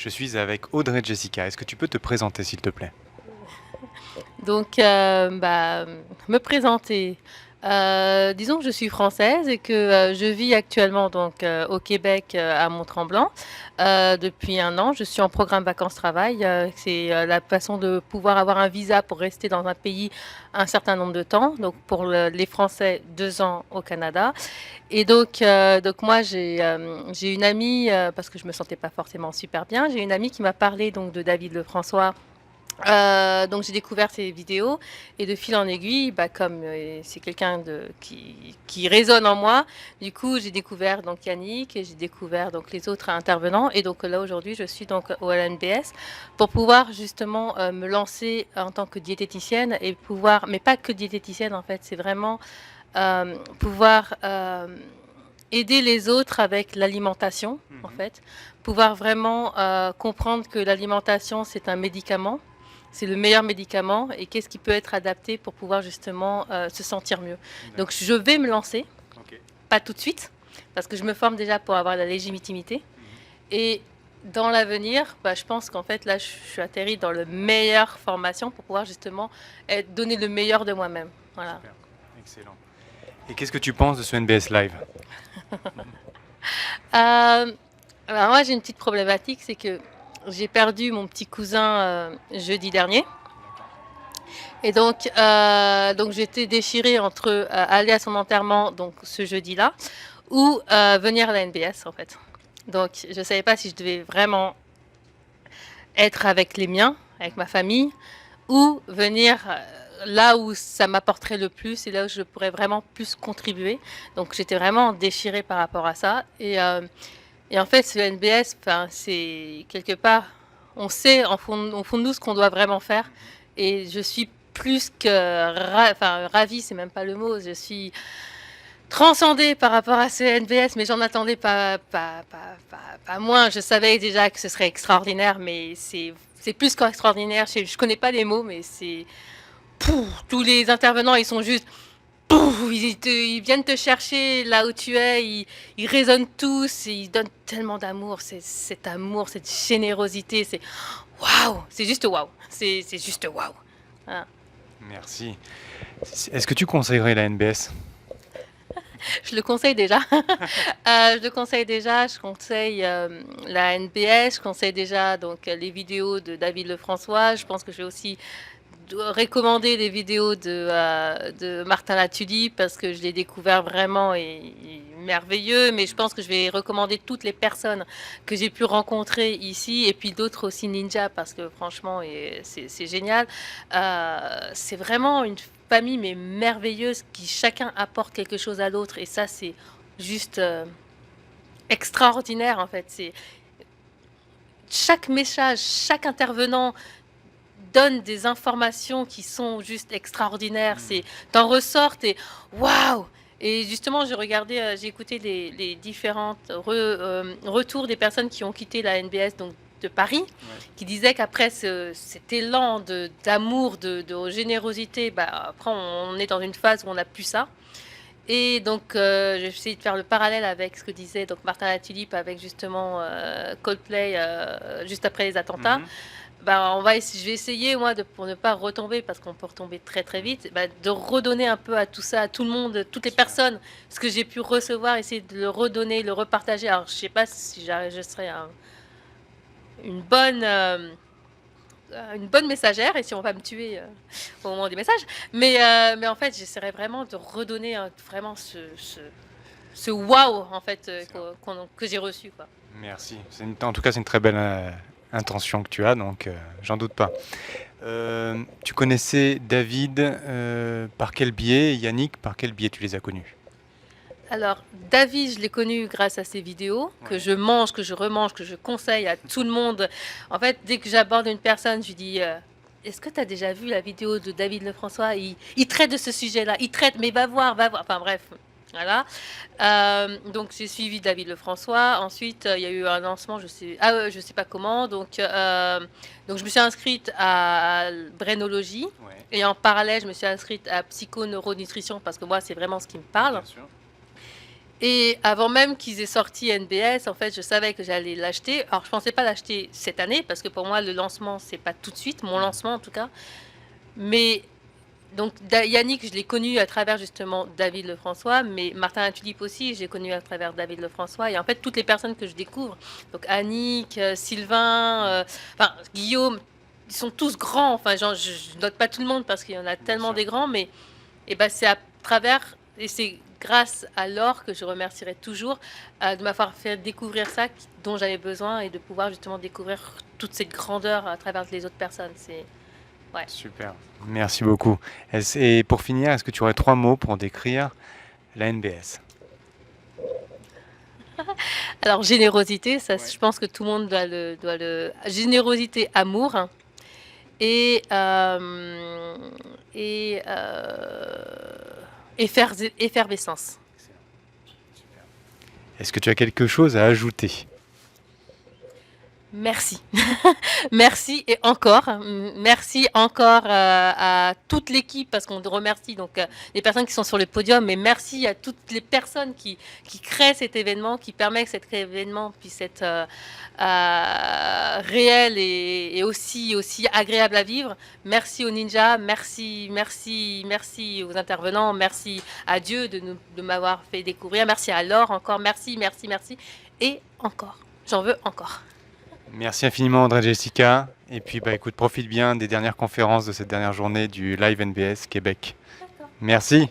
Je suis avec Audrey Jessica. Est-ce que tu peux te présenter, s'il te plaît? Donc, me présenter. Disons que je suis française et que je vis actuellement donc au Québec à Mont-Tremblant depuis 1 an. Je suis en programme vacances-travail. C'est la façon de pouvoir avoir un visa pour rester dans un pays un certain nombre de temps. Donc pour les Français, 2 ans au Canada. Et donc moi j'ai une amie parce que je me sentais pas forcément super bien. J'ai une amie qui m'a parlé donc de David Lefrançois, donc j'ai découvert ses vidéos et de fil en aiguille, comme c'est quelqu'un qui résonne en moi. Du coup, j'ai découvert donc Yannick et j'ai découvert donc les autres intervenants. Et donc là aujourd'hui, je suis donc au LNBS pour pouvoir justement me lancer en tant que diététicienne et pouvoir, mais pas que diététicienne en fait, c'est vraiment pouvoir aider les autres avec l'alimentation en Mhm. fait, pouvoir vraiment comprendre que l'alimentation c'est un médicament, c'est le meilleur médicament et qu'est-ce qui peut être adapté pour pouvoir justement se sentir mieux. Donc D'accord. je vais me lancer, Ok. pas tout de suite, parce que je me forme déjà pour avoir la légitimité. Mhm. Et dans l'avenir, je pense qu'en fait là je suis atterrie dans le meilleure formation pour pouvoir justement donner le meilleur de moi-même. Voilà. Super. Excellent. Et qu'est-ce que tu penses de ce NBS Live? Mhm. Euh, alors moi j'ai une petite problématique, c'est que j'ai perdu mon petit cousin jeudi dernier. D'accord. Et donc j'étais déchirée entre aller à son enterrement, donc ce jeudi-là, ou venir à la NBS en fait. Donc je ne savais pas si je devais vraiment être avec les miens, avec ma famille, ou venir là où ça m'apporterait le plus et là où je pourrais vraiment plus contribuer. Donc j'étais vraiment déchirée par rapport à ça. Et en fait, ce NBS, c'est quelque part, on sait au fond de nous ce qu'on doit vraiment faire. Mhm. Et je suis plus que ravie, c'est même pas le mot. Je suis transcendée par rapport à ce NBS, mais j'en attendais pas moins. Je savais déjà que ce serait extraordinaire, mais c'est plus qu'extraordinaire. Je connais pas les mots, mais c'est tous les intervenants, ils sont juste pouf, ils viennent te chercher là où tu es, ils résonnent tous, et ils donnent tellement d'amour, cet amour, cette générosité, c'est waouh, c'est juste waouh, c'est juste waouh. Voilà. Merci. Est-ce que tu conseillerais la NBS? Je le conseille déjà. Je le conseille déjà. Je conseille la NBS. Je conseille déjà donc les vidéos de David Lefrançois. Je pense que je vais aussi recommander les vidéos de Martin Latuli parce que je l'ai découvert vraiment et merveilleux. Mais je pense que je vais recommander toutes les personnes que j'ai pu rencontrer ici et puis d'autres aussi Ninja parce que franchement c'est génial. C'est vraiment une famille mais merveilleuse qui chacun apporte quelque chose à l'autre et ça c'est juste extraordinaire en fait. C'est chaque message, chaque intervenant donne des informations qui sont juste extraordinaires. Mhm. T'en ressors, t'es waouh. Et justement, j'ai écouté les différents retours des personnes qui ont quitté la NBS, donc de Paris, Ouais. qui disaient qu'après cet élan d'amour, de générosité, après on est dans une phase où on n'a plus ça. Et donc, j'ai essayé de faire le parallèle avec ce que disait donc Martin Latulippe avec justement Coldplay juste après les attentats. Mhm. Je vais essayer, moi, pour ne pas retomber, parce qu'on peut retomber très très vite, de redonner un peu à tout ça, à tout le monde, toutes les Super. personnes, ce que j'ai pu recevoir, essayer de le redonner, le repartager. Alors, je sais pas si je serai une bonne une bonne messagère et si on va me tuer au moment du message. Mais en fait, j'essaierai vraiment de redonner vraiment ce wow en fait que j'ai reçu quoi. Merci. En tout cas, c'est une très belle intention que tu as, donc j'en doute pas. Tu connaissais David par quel biais? Yannick, par quel biais tu les as connus? Alors, David, je l'ai connu grâce à ses vidéos que Ouais. je mange, que je remange, que je conseille à tout le monde. En fait, dès que j'aborde une personne, je lui dis est-ce que tu as déjà vu la vidéo de David Lefrançois il traite de ce sujet-là. Il traite, mais va voir, va voir. Enfin bref, voilà. Donc j'ai suivi David Lefrançois. Ensuite, il y a eu un lancement, je sais pas comment. Donc je me suis inscrite à Brénologie. Ouais. Et en parallèle, je me suis inscrite à psychoneuronutrition parce que moi, c'est vraiment ce qui me parle. Bien sûr. Et avant même qu'ils aient sorti NBS, en fait, je savais que j'allais l'acheter. Alors, je pensais pas l'acheter cette année parce que pour moi, le lancement, c'est pas tout de suite, mon lancement en tout cas. Mais donc Yannick, je l'ai connu à travers justement David Lefrançois, mais Martin Latulippe aussi, j'ai connu à travers David Lefrançois. Et en fait, toutes les personnes que je découvre, donc Annick, Sylvain, enfin Guillaume, ils sont tous grands. Enfin, genre, je note pas tout le monde parce qu'il y en a tellement des grands, mais et ben, c'est à travers, et c'est grâce à Laure que je remercierai toujours de m'avoir fait découvrir ça dont j'avais besoin et de pouvoir justement découvrir toute cette grandeur à travers les autres personnes. C'est ouais. Super, merci beaucoup. Et pour finir, est-ce que tu aurais 3 mots pour décrire la NBS? Alors générosité, ça, je pense que tout le monde doit le générosité, amour et effervescence. Est-ce que tu as quelque chose à ajouter? Merci. Merci et encore. Merci encore à toute l'équipe parce qu'on remercie donc les personnes qui sont sur le podium, mais merci à toutes les personnes qui créent cet événement, qui permettent que cet événement puisse être réel et aussi agréable à vivre. Merci aux ninjas, merci aux intervenants, merci à Dieu de m'avoir fait découvrir, merci à Laure encore, merci et encore. J'en veux encore. Merci infiniment André Jessica. Et puis bah écoute, profite bien des dernières conférences de cette dernière journée du Live NBS Québec. Merci.